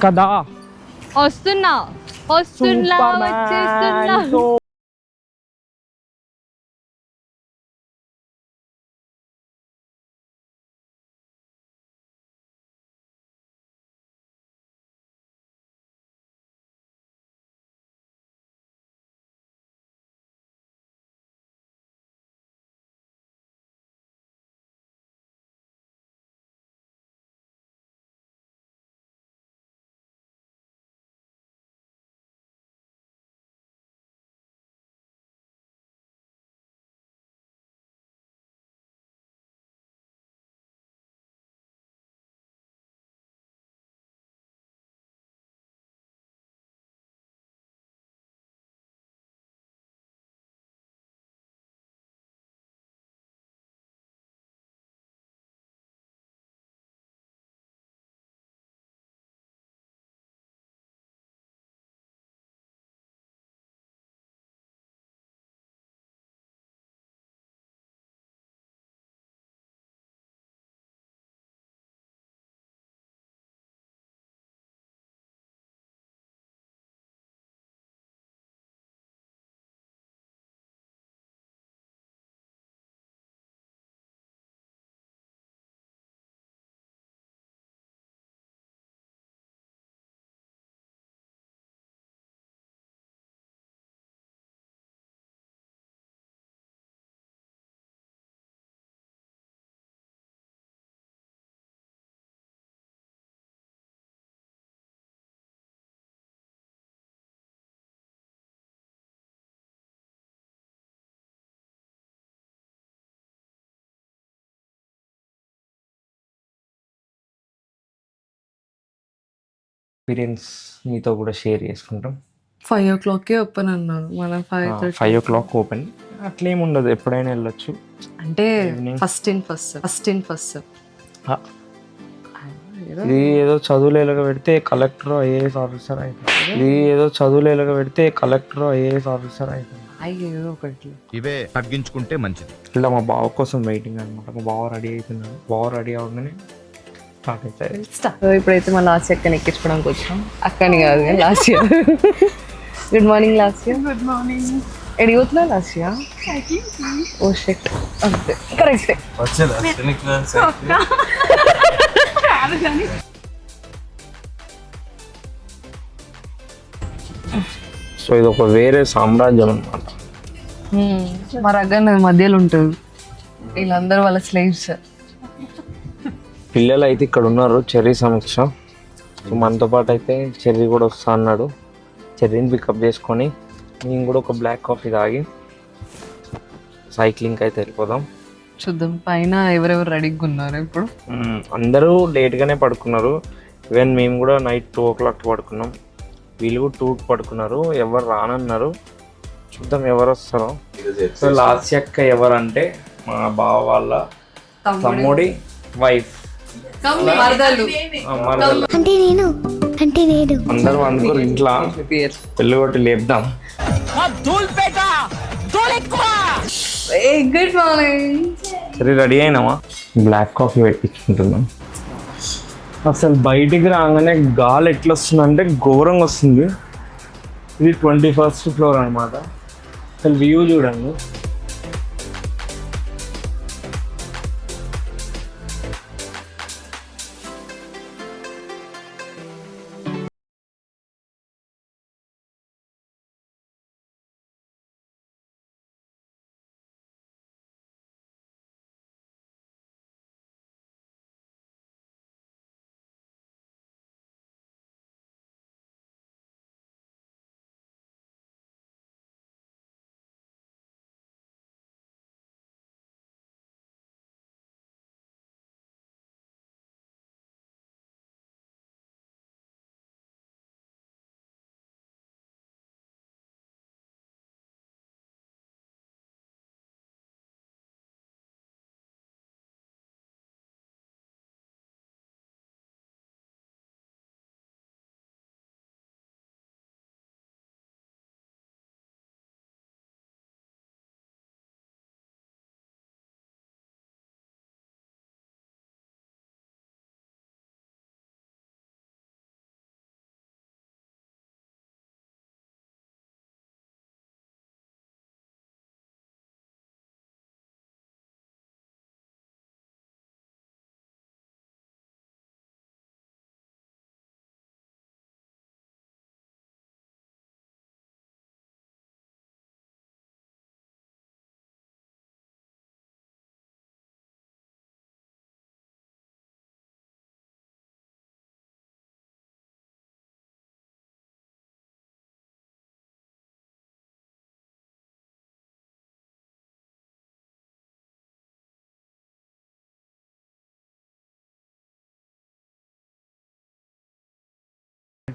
కదా వస్తున్నా వచ్చేస్తున్నా. ఎక్స్పీరియన్స్ మీతో కూడా షేర్ చేసుకుంటాం. 5 o'clock ఓపెన్ అన్నారు, మనం 5:30. 5 o'clock ఓపెన్. అట్లేం ఉండదు, ఎప్పుడైనా వెళ్ళొచ్చు. అంటే Evening. First in first. ఇది ఏదో చదువులు ఎలాగ పెడితే కలెక్టర్ ఐఏఎస్ ఆఫీసర్ అయిపోయింది. ఏదో ఒకటి ఇవే తగ్గించుకుంటే మంచిది. ఇలా మా బావ కోసం వెయిటింగ్ అనమాట. మా బావ రెడీ అవుతున్నాడు. బావ రెడీ అవగానే స్టార్ట్ అవుతాయి. ఇప్పుడైతే మా లాస్ట్ అక్కని ఎక్కించుకోవడానికి వచ్చాం. అక్కని కాదు కానీ last year. Good morning last year. Good morning. ఎడిపోతున్నా లాస్ట్ ఇయర్. ఓ షిట్, అంతే కరెక్టే. సో ఇది ఒక వేరే సామ్రాజ్యం అనమాట. మా రగ్గన్న మధ్యలో ఉంటుంది, వీళ్ళందరూ వాళ్ళ స్లేవ్స్. పిల్లలు అయితే ఇక్కడ ఉన్నారు చెర్రీ సమీక్ష. సో మనతో పాటు అయితే చెర్రీ కూడా వస్తా అన్నాడు. చెర్రీని పికప్ చేసుకొని మేము కూడా ఒక బ్లాక్ కాఫీ తాగి సైక్లింగ్కి అయితే వెళ్ళిపోదాం. చూద్దాం పైన ఎవరెవరు రెడీగా ఉన్నారు. ఇప్పుడు అందరూ లేట్గానే పడుకున్నారు. ఈవెన్ మేము కూడా నైట్ 2 o'clock పడుకున్నాం. వీళ్ళు కూడా 2 పడుకున్నారు. ఎవరు రానన్నారు. చూద్దాం ఎవరు వస్తారో. సో లాస్ట్ అక్క ఎవరంటే మా బావ వాళ్ళ తమ్ముడి వైఫ్. అందరూ అనుకోరు ఇంట్లో పెళ్ళి కొట్టి లేపుదాం. Good morning. సరే రెడీ అయినామా? బ్లాక్ కాఫీ పెట్టించుకుంటున్నాం. అసలు బయటికి రాగానే గాలి ఎట్లా వస్తుంది అంటే ఘోరంగా వస్తుంది. ఇది 21st floor అనమాట. అసలు వ్యూ చూడండి.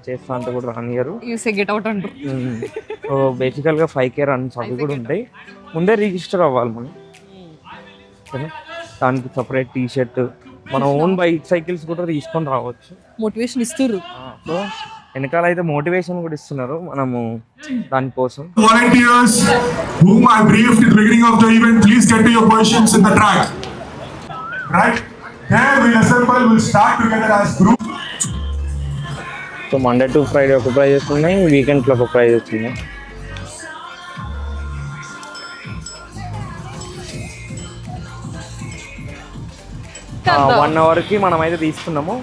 చేస్తా అంటే కూడా రానియరు. యూసే గెట్ అవుట్ అంటారు. సో బేసికల్గా 5K రన్స్ అవి కూడా ఉంటాయి. ముందే రిజిస్టర్ అవ్వాలి మనం. దానికి సపరేట్ టీ షర్ట్, మన ఓన్ బైక్ సైకిల్స్ కూడా తీసుకొని రావచ్చు. మోటివేషన్ ఇస్తారు. సో వెనకాల అయితే మోటివేషన్ కూడా ఇస్తున్నారు మనము దానికోసం. Volunteers whom I briefed at the beginning of the event, please get to your positions in the track. Right? There we'll assemble, we'll start together as group. So Monday to Friday ఒక prices ఉన్నాయి, వీకెండ్లో ఒక prices ఉన్నాయి. One అవర్కి మనం అయితే తీసుకున్నాము.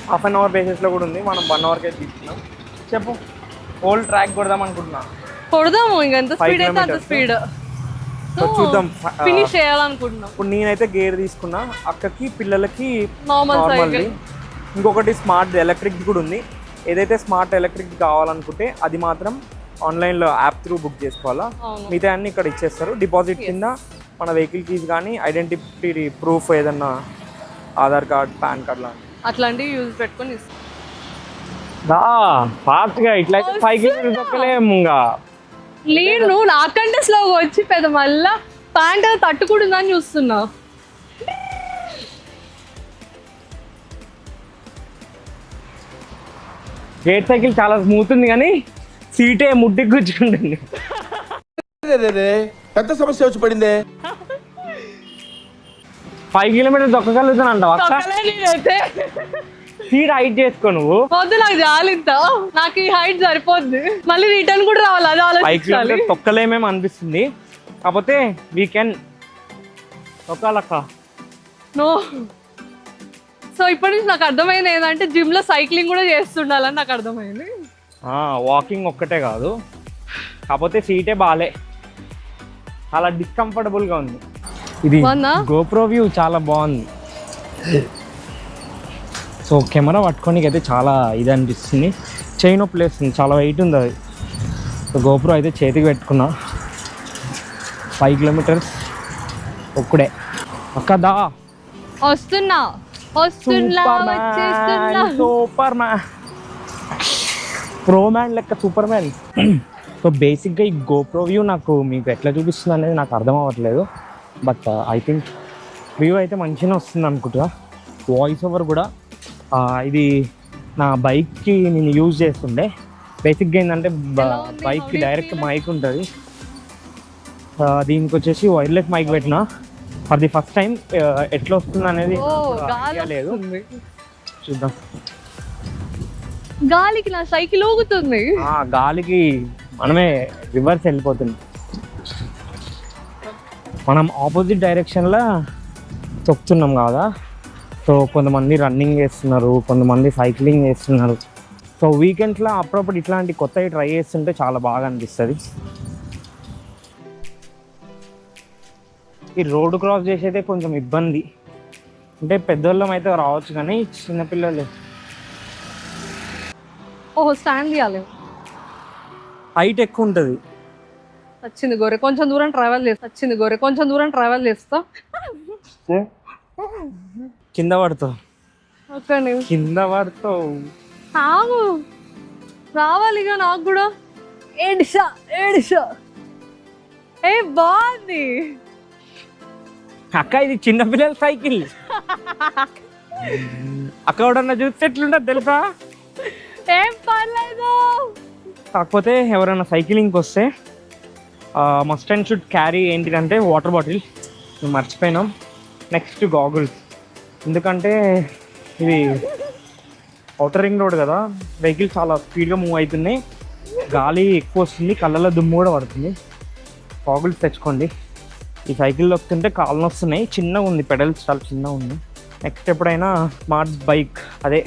Half an hour బేసిస్లో కూడా ఉంది, మనం 1 అవర్కి అయితే తీసుకున్నాం. చెప్పు, హోల్ ట్రాక్ కొడదాం అనుకుంటున్నా. కొడదాము, ఇంకా ఎంత స్పీడ్ అయితే అంత స్పీడ్. సో చూద్దాం, ఫినిష్ చేయాలనుకుంటున్నాం. ఇప్పుడు నేనైతే గేర్ తీసుకున్నా, అక్కకి పిల్లలకి నార్మల్. ఇంకొకటి స్మార్ట్ ఎలక్ట్రిక్ కూడా ఉంది. ఏదైతే స్మార్ట్ ఎలక్ట్రిక్ కావాలనుకుంటే అది మాత్రం ఆన్లైన్లో యాప్ త్రూ బుక్ చేసుకోవాలా. మిగతా అన్ని ఇక్కడ ఇచ్చేస్తారు. డిపాజిట్ కింద మన వెహికల్ కీస్ కానీ, ఐడెంటిటీ ప్రూఫ్ ఏదన్నా ఆధార్ కార్డ్, పాన్ కార్డ్ లాంటి అట్లాంటివి యూజ్ పెట్టుకొని ఫాస్ట్గా ఇట్లయితే 5 కిలోమీటర్స్ దొక్కలేము. లేదు, నువ్వు నాకంటే స్లోగా వచ్చి పెద్ద మళ్ళా ప్యాంట్ తట్టుకుంటుందని చూస్తున్నా. గేట్ సైకిల్ చాలా స్మూత్ ఉంది కానీ సీటే ముడ్డికి కూర్చుంటుంది. పెద్ద సమస్య వచ్చి పడిందే. 5 కిలోమీటర్స్ దొక్కగలుగుతానంట. సీట్ హైట్ చేసుకో నువ్వు. వద్దు, నాకు జాలింత, నాకు ఈ హైట్ సరిపోద్ది. మళ్ళీ రిటర్న్ కూడా రావాలి, అది 5 కిలోమీటర్స్ తొక్కలేమేమో అనిపిస్తుంది. కాకపోతే వీకెండ్ తొక్కాలక్క. నో. సో ఇప్పటి నుంచి నాకు అర్థమైంది ఏంటంటే జిమ్ లో సైక్లింగ్ కూడా చేస్తుండాలని నాకు అర్థమైంది. వాకింగ్ ఒక్కటే కాదు, కాకపోతే సీటే బాలే, చాలా డిస్కంఫర్టబుల్గా ఉంది. ఇది గోప్రో వ్యూ చాలా బాగుంది. సో కెమెరా పట్టుకోనికి అయితే చాలా ఇది అనిపిస్తుంది. చైన్ నొప్పి లేస్తుంది, చాలా వెయిట్ ఉంది అది. సో గోప్రో అయితే చేతికి పెట్టుకున్నా. 5 కిలోమీటర్స్ ఒక్కడే. అక్కదా వస్తున్నా సూపర్ మ్యాన్, ప్రో మ్యాన్ లెక్క సూపర్ మ్యాన్. సో బేసిక్గా ఈ గోప్రో వ్యూ నాకు మీకు ఎట్లా చూపిస్తుంది అనేది నాకు అర్థం అవ్వట్లేదు. బట్ ఐ థింక్ వ్యూ అయితే మంచిగా వస్తుంది అనుకుంటా. వాయిస్ ఓవర్ కూడా ఇది నా బైక్కి నేను యూజ్ చేస్తుండే. బేసిక్గా ఏంటంటే బైక్కి డైరెక్ట్ మైక్ ఉంటుంది, దీనికి వచ్చేసి వైర్లెస్ మైక్ పెట్టిన. ఫర్ ది ఫస్ట్ టైం ఎట్లా వస్తుంది అనేది లేదు, చూద్దాం. గాలికి నా సైకిల్ ఊగుతుంది. గాలికి మనమే రివర్స్ వెళ్ళిపోతుంది. మనం ఆపోజిట్ డైరెక్షన్లో తొక్కుతున్నాం కదా. సో కొంతమంది రన్నింగ్ చేస్తున్నారు, కొంతమంది సైక్లింగ్ చేస్తున్నారు. సో వీకెండ్స్లో అప్పుడప్పుడు ఇట్లాంటి కొత్తవి ట్రై చేస్తుంటే చాలా బాగా అనిపిస్తుంది. ఈ రోడ్డు క్రాస్ చేసేదే కొంచెం ఇబ్బంది. అంటే పెద్దోళ్ళం అయితే రావచ్చు కానీ చిన్నపిల్లలు స్టాండ్ తీయాలి, హైట్ ఎక్కువ ఉంటుంది. వచ్చింది గొర్రె, కొంచెం దూరం ట్రావెల్ చేస్తా. కింద పడతావు, కింద పడతావు. ఆగు, రావాలిగా నాకు కూడా. ఏడిషా ఏ బాగుంది అక్క, ఇది చిన్నపిల్లల సైకిల్. అక్క ఎవడన్నా చూస్తే ఎట్లుంటుంది తెలుసా? ఏం పర్లేదు. కాకపోతే ఎవరైనా సైక్లింగ్కి వస్తే మస్ట్ అండ్ షుడ్ క్యారీ ఏంటిదంటే వాటర్ బాటిల్. మేము మర్చిపోయినాం. నెక్స్ట్ గాగుల్స్, ఎందుకంటే ఇది ఔటర్ రింగ్ రోడ్ కదా, వెహికల్ చాలా స్పీడ్గా మూవ్ అవుతున్నాయి, గాలి ఎక్కువ వస్తుంది, కళ్ళలో దుమ్ము కూడా పడుతుంది. గాగుల్స్ తెచ్చుకోండి. ఈ సైకిల్ వస్తుంటే కాళ్ళు వస్తున్నాయి, చిన్నగా ఉంది, పెడల్స్ చాలా చిన్నగా ఉంది. నెక్స్ట్ ఎప్పుడైనా స్మార్ట్ బైక్, అదే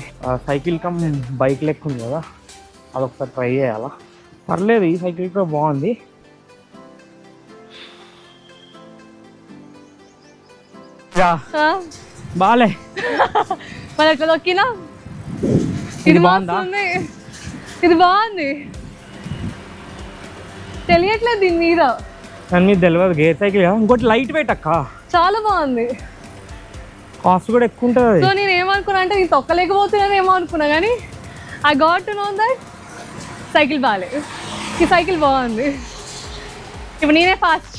సైకిల్ కమ్ బైక్ లెక్క ఉంది కదా, అదొకసారి ట్రై చేయాలా. పర్లేదు, ఈ సైకిల్ కూడా బాగుంది. బాలే మన ఎట్లా దొక్కినా ఇది బాగుంది, ఇది బాగుంది. తెలియట్లేదు దీని మీద, దాని మీద తెలియదు. గేర్ సైకిల్ ఇంకోటి లైట్ వెయిట్ అక్క, చాలా బాగుంది. కాస్ట్ కూడా ఎక్కువ ఉంటుంది. సో నేను ఏమనుకున్నా అంటే నేను తొక్కలేకపోతున్నాను ఏమో అనుకున్నా, కానీ I got to know that cycle బాగాలే, ఈ సైకిల్ బాగుంది. ఇప్పుడు నేనే ఫాస్ట్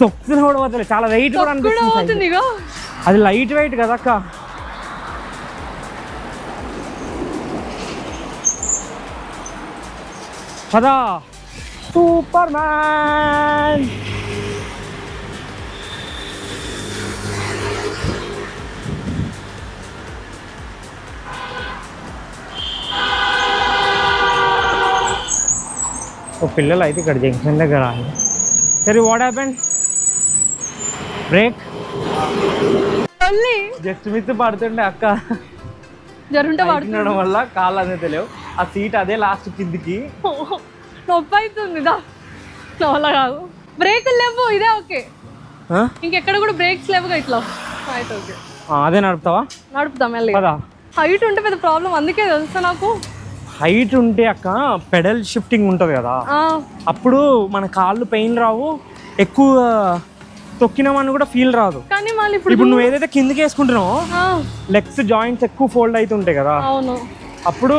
తొక్కుతున్నా కూడా పోతలే, చాలా వెయిట్ కూడా అనిపిస్తుంది అవుతుంది ఇగో. అది లైట్ వెయిట్ కదా అక్క. కదా సూపర్ మ్యాన్. పిల్లలు అయితే ఇక్కడ జంక్షన్ దగ్గర సరే. What happened? Brake just miss పడుతుండే అక్క. జరుంటే పడుతుండడం వల్ల కాళ్ళు అదే తెలియవు. ఆ సీట్ అదే లాస్ట్ కిందికి నొప్పి అవుతుంది. అలా కాదు, బ్రేకులు లేవు, ఇదే ఓకే. ఇంకెక్కడ కూడా బ్రేక్స్ లేవుగా ఇట్లా. అయితే ఓకే, అదే నడుపుతావా? నడుపుతాం వెళ్ళి. కదా హైట్ ఉంటే పెద్ద ప్రాబ్లం, అందుకే తెలుసా నాకు. హైట్ ఉంటే అక్క పెడల్ షిఫ్టింగ్ ఉంటుంది కదా, అప్పుడు మన కాళ్ళు పెయిన్ రావు, ఎక్కువ తొక్కినామని కూడా ఫీల్ రాదు. కానీ మళ్ళీ ఇప్పుడు నువ్వు ఏదైతే కిందకి వేసుకుంటున్నావో లెగ్స్ జాయింట్స్ ఎక్కువ ఫోల్డ్ అవుతుంటాయి కదా. అవును, అప్పుడు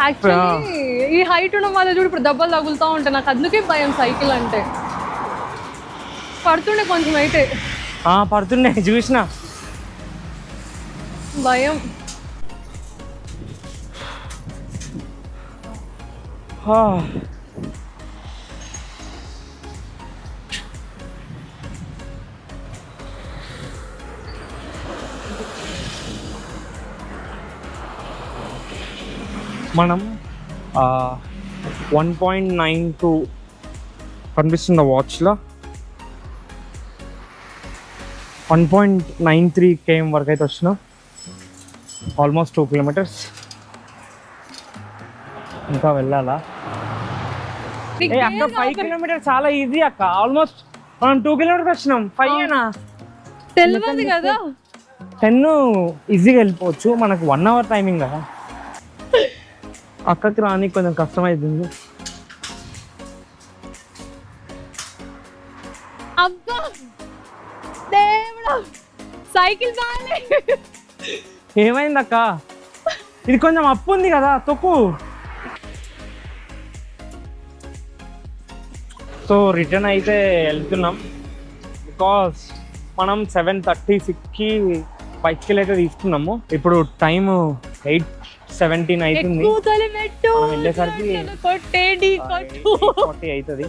యాక్చువల్లీ ఈ హైట్ ఉన్న వాళ్ళ చూడు ఇప్పుడు దెబ్బలు తగులుతూ ఉంటాయి. నాకు అందుకే భయం సైకిల్ అంటే. పడుతుండే కొంచెం అయితే పడుతుండే, చూసిన భయం. మనం 1.92 కనిపిస్తుంది వాచ్లో. 1.93 km వరకు అయితే వచ్చినాం. ఆల్మోస్ట్ 2 kilometers ఇంకా వెళ్ళాలా. అక్క 5 kilometers చాలా ఈజీ అక్క. ఆల్మోస్ట్ మనం 2 kilometers వచ్చినాం. 5 ఏనా తెలియదు కదా. 10 ఈజీగా వెళ్ళిపోవచ్చు. మనకు 1 hour టైమింగ్ కదా. అక్కకి రానికి కొంచెం కష్టమవుతుంది. అబ్బా దేవుడా, సైకిల్ బాగాలే. ఏమైంది అక్క? ఇది కొంచెం అప్పు ఉంది కదా, తొక్కు. సో రిటర్న్ అయితే వెళ్తున్నాం. బికాస్ మనం 7:36కి బైక్కి అయితే తీసుకున్నాము. ఇప్పుడు టైము 8:17 అవుతుంది. మనం వెళ్ళేసరికి 8:40 అవుతుంది.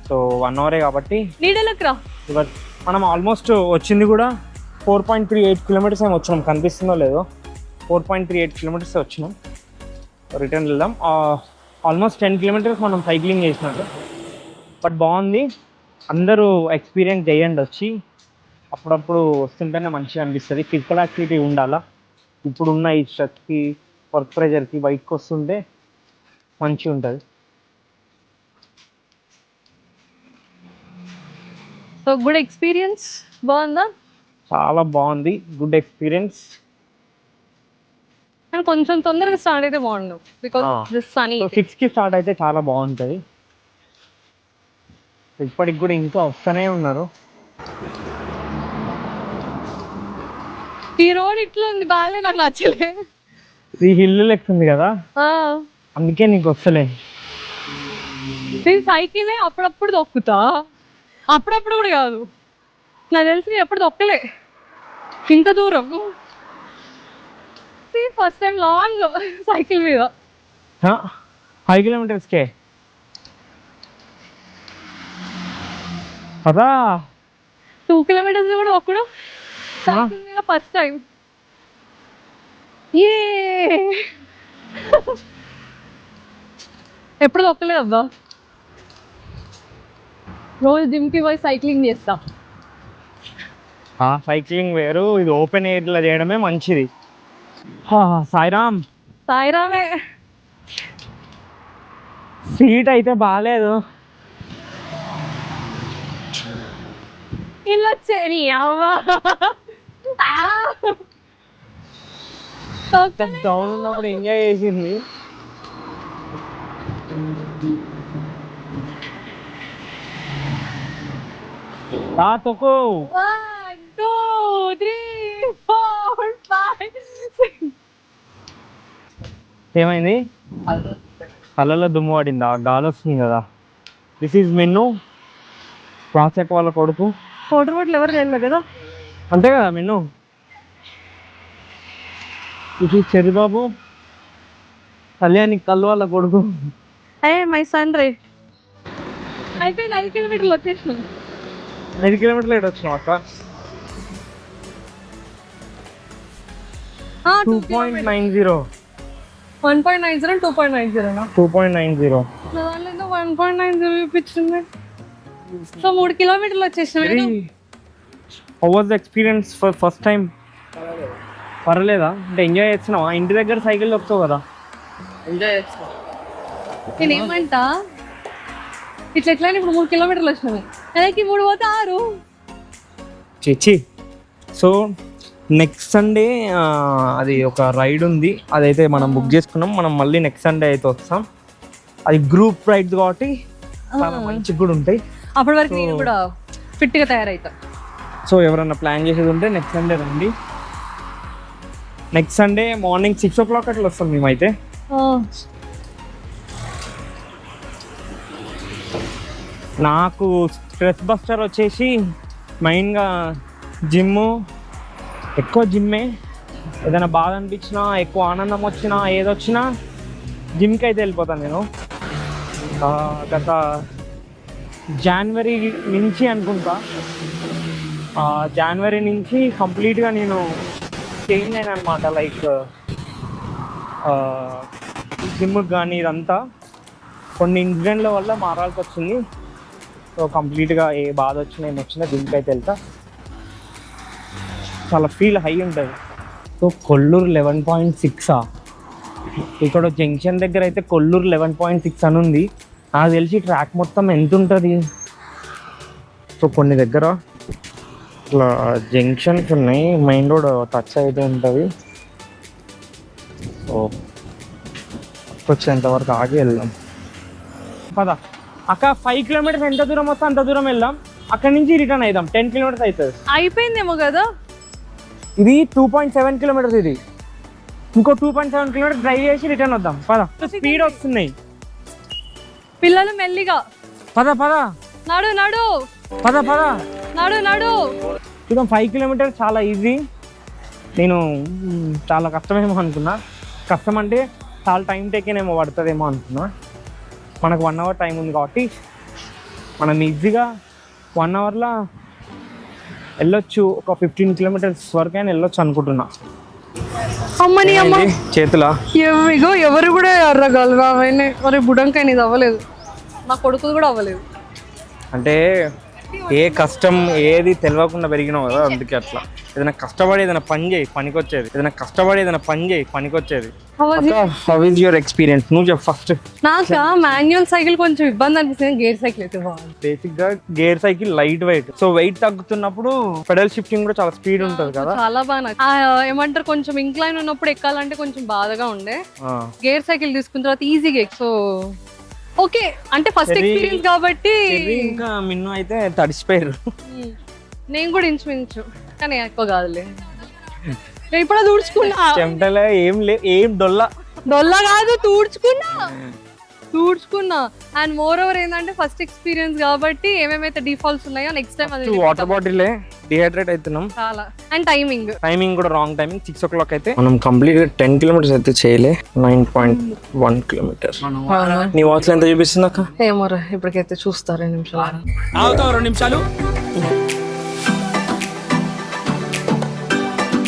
సో 1 hour కాబట్టి మనం ఆల్మోస్ట్ వచ్చింది కూడా 4.38 kilometers ఏమి వచ్చినాం. కనిపిస్తుందో లేదో 4.38 kilometers వచ్చినాం. రిటర్న్ వెళ్దాం. ఆల్మోస్ట్ 10 kilometers మనం సైక్లింగ్ చేసినట్టు. బట్ బాగుంది. అందరూ ఎక్స్పీరియన్స్ చేయండి వచ్చి. అప్పుడప్పుడు వస్తుంటేనే మంచిగా అనిపిస్తుంది. ఫిజికల్ యాక్టివిటీ ఉండాలా. ఇప్పుడున్న ఈ స్ట్రెస్కి, వర్క్ ప్రెషర్కి బయటకు వస్తుంటే మంచిగా ఉంటుంది. So good experience. బాగుందా? చాలా బాగుంది. Good experience. అండ్ కొంచెం తొందరగా స్టార్ట్ అయితే బాగుండు. Because this Sunny. 6కి స్టార్ట్ అయితే చాలా బాగుంటుంది. ఇప్పటికి కూడా ఇంకా వస్తూనే ఉన్నారు. ఈ రోడ్ ఇట్లా ఉంది, బాగాలే, నాకు నచ్చలే. ఈ హిల్ లెక్కుంది కదా, అందుకే నీకు వస్తలే. నేను సైకిలే అప్పుడప్పుడు తొక్కుతా, అప్పుడప్పుడు కూడా కాదు. నాకు తెలిసి ఎప్పుడు తొక్కలే ఇంత దూరం. ఫస్ట్ టైం లాంగ్ సైకిల్ మీద 5 kilometersకే కదా. 2 kilometers కూడా ఒక్కడు సైకిల్ మీద ఫస్ట్ టైం. ఎప్పుడు తొక్కలేదు అబ్బా. రోజు జిమ్కి పోయి సైక్లింగ్ చేస్తా. సైక్లింగ్ వేరు, ఇది ఓపెన్ ఎయిర్లో చేయడమే మంచిది. సాయిరామ్. సాయిరామే. సీట్ అయితే బాగాలేదు. ఇలా వచ్చేది అవ్వా. డౌన్ ఉన్నప్పుడు ఎంజాయ్ చేసింది. తొక్కు. 1 2 3 4 5 6 ఏమైంది? కళ్ళల్లో దుమ్ము పడిందా? గాలి వస్తుంది కదా. This is men. ప్రాజెక్ట్ వాళ్ళ కొడుకు వాటర్ బాటిల్ ఎవరు చేయలేదు కదా. అంతే కదా మెన్ను. ఇది చెరిబాబు, కళ్యాణి కళ్ళు వాళ్ళ కొడుకు. My sun ray. అయిపోయింది 5 కిలోమీటర్లు వచ్చేసినాం. 5 కిలోమీటర్లు లేట్ వచ్చినాం అక్క. 2.90. 1.90 2.90 2.90. నా దాంట్లో 1.90 చూపించింది. సో 3 కిలోమీటర్లు వచ్చేసినాం. How was the experience for first time? పర్లేదా? అంటే ఎంజాయ్ చేస్తున్నావా? ఇంటి దగ్గర సైకిల్ తొక్కుతావు కదా. ఎంజాయ్ చేస్తాం. నేను ఏమంటా, ఇట్లా ఎట్లా ఇప్పుడు 3 కిలోమీటర్లు వచ్చినాము, నెలకి 3 పోతే 6. చిచ్చి. సో నెక్స్ట్ సండే అది ఒక రైడ్ ఉంది, అదైతే మనం బుక్ చేసుకున్నాం. మనం మళ్ళీ నెక్స్ట్ సండే అయితే వస్తాం. అది గ్రూప్ రైడ్ కాబట్టి చాలా మంచిగా కూడా ఉంటాయి. అప్పటి వరకు నేను కూడా ఫిట్గా తయారవుతా. సో ఎవరన్నా ప్లాన్ చేసేది ఉంటే నెక్స్ట్ సండే రండి. నెక్స్ట్ సండే మార్నింగ్ 6 o'clock అట్లా వస్తాం మేమైతే. నాకు స్ట్రెస్ బస్టర్ వచ్చేసి మెయిన్గా జిమ్, ఎక్కువ జిమ్మే. ఏదైనా బాధ అనిపించినా, ఎక్కువ ఆనందం వచ్చినా, ఏదొచ్చినా జిమ్కి అయితే వెళ్ళిపోతాను నేను. గత జనవరి నుంచి అనుకుంటా, జనవరి నుంచి కంప్లీట్గా నేను చేంజ్ అయినా అనమాట. లైక్ జిమ్కి కానీ ఇదంతా కొన్ని ఇన్సిడెంట్ల వల్ల మారాల్సి వచ్చింది. సో కంప్లీట్గా ఏ బాధ వచ్చినా ఏమొచ్చినా జిమ్కి అయితే వెళ్తా. చాలా ఫీల్ హై ఉంటుంది. సో కొల్లూరు 11.6. ఇక్కడ జంక్షన్ దగ్గర అయితే కొల్లూరు 11.6 అని ఉంది. నాకు తెలిసి ట్రాక్ మొత్తం ఎంత ఉంటుంది. సో కొన్ని దగ్గర ఇట్లా జంక్షన్స్ ఉన్నాయి, మెయిన్ రోడ్ టచ్ అయితే ఉంటుంది. సో వచ్చేంత వరకు ఆగి వెళ్దాం పదా. అక్క 5 kilometers ఎంత దూరం వస్తే అంత దూరం వెళ్దాం. అక్కడి నుంచి రిటర్న్ అవుదాం. 10 kilometers అవుతుంది. అయిపోయిందేమో కదా. ఇది 2.7 kilometers. ఇది ఇంకో 2.7 kilometers డ్రైవ్ చేసి రిటర్న్ వద్దాం పద. స్పీడ్ వస్తున్నాయి పిల్లలు మెల్లిగా. పద పద నడు నడు పద పద నడు నడు. చూద్దాం. 5 kilometers చాలా ఈజీ. నేను చాలా కష్టమేమో అనుకున్నా. కష్టం అంటే చాలా టైం టేకెన్ ఏమో పడుతుందేమో అనుకున్నా. మనకు 1 hour టైం ఉంది కాబట్టి మనం ఈజీగా 1 hourలో వెళ్ళొచ్చు. ఒక 15 kilometers వరకు అయినా వెళ్ళొచ్చు అనుకుంటున్నా. అమ్మని అమ్మ చేతుల ఇగో ఎవరు కూడా ఎర్రగలరు. అవన్నీ మరి బుడంకాయ ఇది అవ్వలేదు, నా కొడుకుది కూడా అవ్వలేదు. అంటే ఏ కష్టం ఏది తెలియకుండా పెరిగినావు కదా, అందుకే అట్లా. ఏదైనా కష్టపడి ఏదైనా పని చేయి, పనికొచ్చేది. ఏదైనా కష్టపడి ఏదైనా పని చేయి, పనికొచ్చేది. How is your experience? నువ్వు చెప్పు ఫస్ట్. నాకు మాన్యువల్ సైకిల్ కొంచెం ఇబ్బంది అనిపిస్తుంది. గేర్ సైకిల్ అయితే బాగుంది. బేసిక్ గా gear cycle light weight. So weight తగ్గుతున్నప్పుడు పెడల్ షిఫ్టింగ్ కూడా చాలా స్పీడ్ ఉంటుంది కదా. చాలా బాగా ఏమంటారు, కొంచెం ఇంక్లైన్ ఉన్నప్పుడు ఎక్కాలంటే కొంచెం బాధగా ఉండే. గేర్ సైకిల్ తీసుకున్న తర్వాత ఈజీగా సో ఓకే. అంటే ఫస్ట్ ఎక్స్పీరియన్స్ కాబట్టి. ఇంకా మిన్ను అయితే తడిసిపోయారు. నేను కూడా ఇంచుమించు, కానీ ఎక్కువ కాదులే. నేను ఇప్పుడు తుడుచుకున్నా. చెమటలే ఏం డొల్ల కాదు, తుడుచుకున్నా. అండ్ మోర్ ఓవర్ ఏంటంటే ఫస్ట్ ఎక్స్పీరియన్స్ కాబట్టి ఏమేమైతే డిఫాల్ట్స్ ఉన్నాయో నెక్స్ట్ టైం అది. వాటర్ బాటిల్ డిహైడ్రేట్ అవుతున్నాం చాలా. అండ్ టైమింగ్ కూడా రాంగ్ టైమింగ్. 6 o'clock అయితే మనం కంప్లీట్ గా 10 kilometers అయితే చేయలే. 9.1 kilometers. నీ వాచ్ లో ఎంత చూపిస్తుంది అక్క? ఏమోరా ఇప్పటికైతే చూస్తా 2 నిమిషాలు. 2 నిమిషాలు